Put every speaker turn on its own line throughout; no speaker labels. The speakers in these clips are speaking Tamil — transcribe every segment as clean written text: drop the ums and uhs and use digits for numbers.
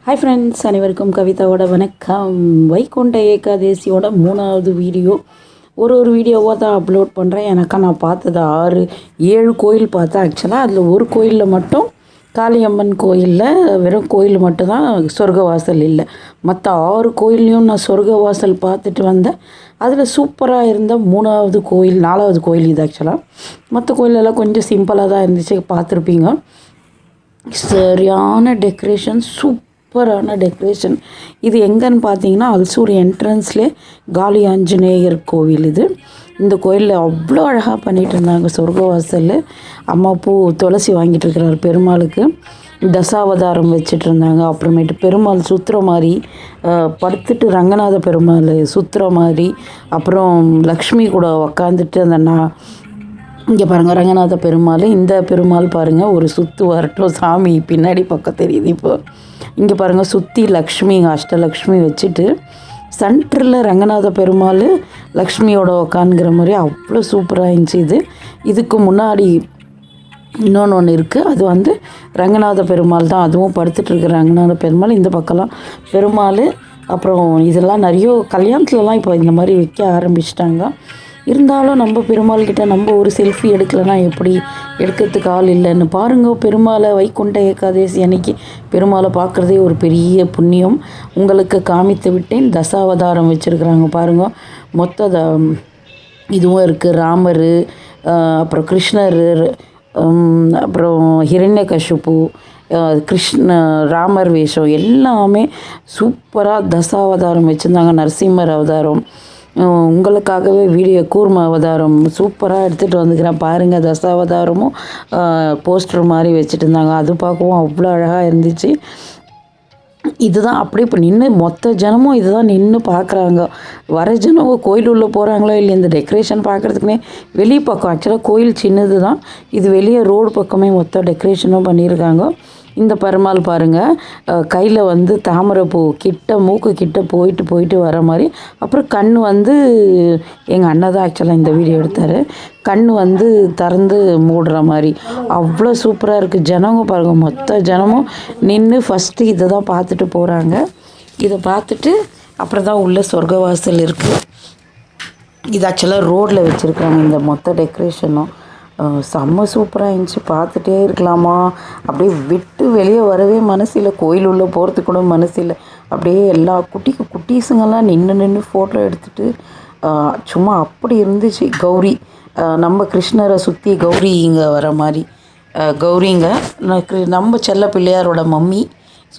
ஹாய் ஃப்ரெண்ட்ஸ், அனைவருக்கும் கவிதாவோட வணக்கம். வைகுண்ட ஏகாதேசியோட 3வது வீடியோ. ஒரு வீடியோவாக தான் அப்லோட் பண்ணுறேன். நான் பார்த்தது 6-7 கோயில் பார்த்தேன். ஆக்சுவலாக அதில் ஒரு கோயிலில் மட்டும், காளியம்மன் கோயிலில் வெறும் கோயில் மட்டும்தான் சொர்க்கவாசல் இல்லை. மற்ற 6 கோயில்லையும் நான் சொர்க்கவாசல் பார்த்துட்டு வந்தேன். அதில் சூப்பராக இருந்த 3வது கோயில், 4வது கோயில் இது. ஆக்சுவலாக மற்ற கோயிலெல்லாம் கொஞ்சம் சிம்பிளாக தான் இருந்துச்சு, பார்த்துருப்பீங்க. சரியான டெக்கரேஷன், சூப்பரான டெக்கரேஷன். இது எங்கன்னு பார்த்தீங்கன்னா, அல்சூர் என்ட்ரன்ஸ்லேயே காளி ஆஞ்சநேயர் கோவில் இது. இந்த கோயிலில் அவ்வளோ அழகாக பண்ணிகிட்டு இருந்தாங்க. சொர்க்கவாசல் அம்மா பூ துளசி வாங்கிட்டு இருக்கிறார் பெருமாளுக்கு. தசாவதாரம் வச்சுட்டு இருந்தாங்க. அப்புறமேட்டு பெருமாள் சுற்றுற மாதிரி, படுத்துட்டு ரங்கநாத பெருமாள் சுற்றுற மாதிரி, அப்புறம் லக்ஷ்மி கூட உக்காந்துட்டு அந்த இங்கே பாருங்கள் ரங்கநாத பெருமாள். இந்த பெருமாள் பாருங்கள், ஒரு சுற்று வரட்டும், சாமி பின்னாடி பக்கம் தெரியுது. இப்போ இங்கே பாருங்கள், சுற்றி லக்ஷ்மி, அஷ்டலக்ஷ்மி வச்சுட்டு சென்டரில் ரங்கநாத பெருமாள் லக்ஷ்மியோட உக்காந்துங்கிற மாதிரி அவ்வளோ சூப்பராக இருந்துச்சு. இதுக்கு முன்னாடி இன்னொன்று இருக்குது. அது ரங்கநாத பெருமாள் தான். அதுவும் படுத்துட்ருக்குற ரங்கநாத பெருமாள். இந்த பக்கம்லாம் பெருமாள். அப்புறம் இதெல்லாம் நிறைய கல்யாணத்துலலாம் இப்போ இந்த மாதிரி வைக்க ஆரம்பிச்சிட்டாங்க. இருந்தாலும் நம்ம பெருமாள்கிட்ட நம்ம ஒரு செல்ஃபி எடுக்கலைன்னா எப்படி? எடுக்கிறதுக்கு ஆள் இல்லைன்னு பாருங்கள். பெருமாளை வைகுண்ட ஏகாதேசி அன்னைக்கு பெருமாளை பார்க்குறதே ஒரு பெரிய புண்ணியம். உங்களுக்கு காமித்து விட்டேன். தசாவதாரம் வச்சுருக்குறாங்க பாருங்கள். மொத்த இதுவும் இருக்குது. ராமர், அப்புறம் கிருஷ்ணர், அப்புறம் ஹிரண்யகசிபு, ராமர் வேஷம் எல்லாமே சூப்பராக தசாவதாரம் வச்சுருந்தாங்க. நரசிம்மர் அவதாரம், உங்களுக்காகவே வீடியோ கூர்ம அவதாரம் சூப்பராக எடுத்துகிட்டு வந்துக்கிறேன் பாருங்கள். தசாவதாரமும் போஸ்டர் மாதிரி வச்சுட்டு இருந்தாங்க. அது பார்க்கவும் அவ்வளோ அழகாக இருந்துச்சு. இதுதான் அப்படி இப்போ நின்று மொத்த ஜனமும் இதுதான் நின்று பார்க்குறாங்க. வர ஜனங்க கோயில் உள்ளே போகிறாங்களோ இல்லை, இந்த டெக்கரேஷன் பார்க்குறதுக்குனே வெளி பக்கம். ஆக்சுவலாக கோயில் சின்னது தான். இது வெளியே ரோடு பக்கமே மொத்த டெக்கரேஷனும் பண்ணியிருக்காங்க. இந்த பெருமாள் பாருங்கள், கையில் தாமரைப்பூ கிட்ட, மூக்கு கிட்ட போயிட்டு வர மாதிரி. அப்புறம் கண் எங்கள் அண்ணன் தான் ஆக்சுவலாக இந்த வீடியோ எடுத்தார். கண் திறந்து மூடுற மாதிரி அவ்வளோ சூப்பராக இருக்குது. ஜனங்க பாருங்கள், மொத்த ஜனமும் நின்று ஃபஸ்ட்டு இதை தான் பார்த்துட்டு போகிறாங்க. இதை பார்த்துட்டு அப்புறம் தான் உள்ள சொர்க்கவாசல் இருக்குது. இது ஆக்சுவலாக ரோட்டில் வச்சுருக்காங்க. இந்த மொத்த டெக்கரேஷனும் செம்ம சூப்பராக இருந்துச்சு. பார்த்துட்டே இருக்கலாமா, அப்படியே விட்டு வெளியே வரவே மனசில்லை. கோயில் உள்ளே போகிறதுக்கு கூட மனசில்லை. அப்படியே எல்லா குட்டீஸுங்கெல்லாம் நின்று ஃபோட்டோ எடுத்துகிட்டு சும்மா அப்படி இருந்துச்சு. கௌரி, நம்ம கிருஷ்ணரை சுற்றி கௌரி இங்கே வர மாதிரி, கௌரிங்க நம்ம செல்ல பிள்ளையாரோட மம்மி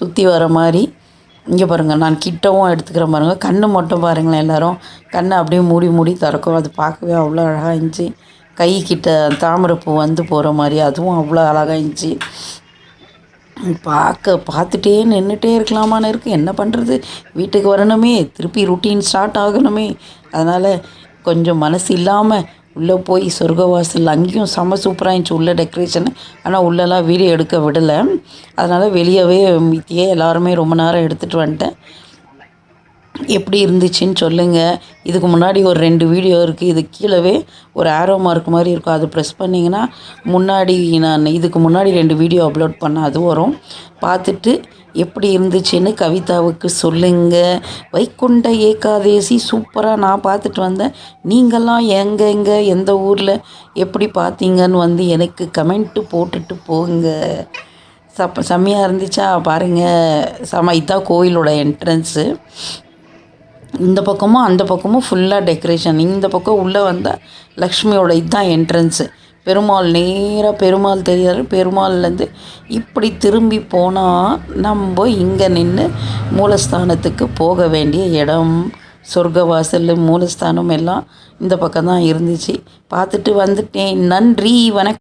சுற்றி வர மாதிரி. இங்கே பாருங்கள், நான் கிட்டவும் எடுத்துக்கிறேன் பாருங்கள். கண்ணு மட்டும் பாருங்களேன், எல்லோரும் கண்ணை அப்படியே மூடி திறக்கும். அது பார்க்கவே அவ்வளோ அழகாக இருந்துச்சு. கை கிட்ட தாமரைப்பூ போகிற மாதிரி அதுவும் அவ்வளோ அழகாக இருந்துச்சு. பார்த்துட்டே நின்றுட்டே இருக்கலாமான்னு இருக்குது. என்ன பண்ணுறது, வீட்டுக்கு வரணுமே, திருப்பி ருட்டீன் ஸ்டார்ட் ஆகணுமே. அதனால் கொஞ்சம் மனசு இல்லாமல் உள்ளே போய் சொர்க்கவாசல் அங்கேயும் செம்ம சூப்பராக இருந்துச்சு உள்ள டெக்கரேஷன். ஆனால் உள்ளெல்லாம் வீடியோ எடுக்க விடலை. அதனால் வெளியவே மீத்தியே எல்லாருமே ரொம்ப நேரம் எடுத்துகிட்டு வந்துட்டேன். எப்படி இருந்துச்சுன்னு சொல்லுங்கள். இதுக்கு முன்னாடி ஒரு 2 வீடியோ இருக்குது. இது கீழவே ஒரு ஆரோ மார்க் மாதிரி இருக்கும். அது ப்ரெஸ் பண்ணிங்கன்னா முன்னாடி நான் இதுக்கு முன்னாடி 2 வீடியோ அப்லோட் பண்ணேன், அது வரும். பார்த்துட்டு எப்படி இருந்துச்சுன்னு கவிதாவுக்கு சொல்லுங்கள். வைகுண்ட ஏகாதேசி சூப்பராக நான் பார்த்துட்டு வந்தேன். நீங்கள்லாம் எங்கே எந்த ஊரில் எப்படி பார்த்தீங்கன்னு எனக்கு கமெண்ட்டு போட்டுட்டு போங்க. செம்மையாக இருந்துச்சா பாருங்கள். இதுதான் கோயிலோட என்ட்ரன்ஸு. இந்த பக்கமும் அந்த பக்கமும் ஃபுல்லாக டெக்கரேஷன். இந்த பக்கம் உள்ளே வந்தால் லக்ஷ்மியோட இதுதான் என்ட்ரன்ஸு. பெருமாள் நேராக பெருமாள் தெரியாரு. பெருமாள்லேருந்து இப்படி திரும்பி போனால் நம்ம இங்கே நின்று மூலஸ்தானத்துக்கு போக வேண்டிய இடம். சொர்க்கவாசல், மூலஸ்தானம் எல்லாம் இந்த பக்கம் தான் இருந்துச்சு. பார்த்துட்டு வந்துட்டேன். நன்றி, வணக்கம்.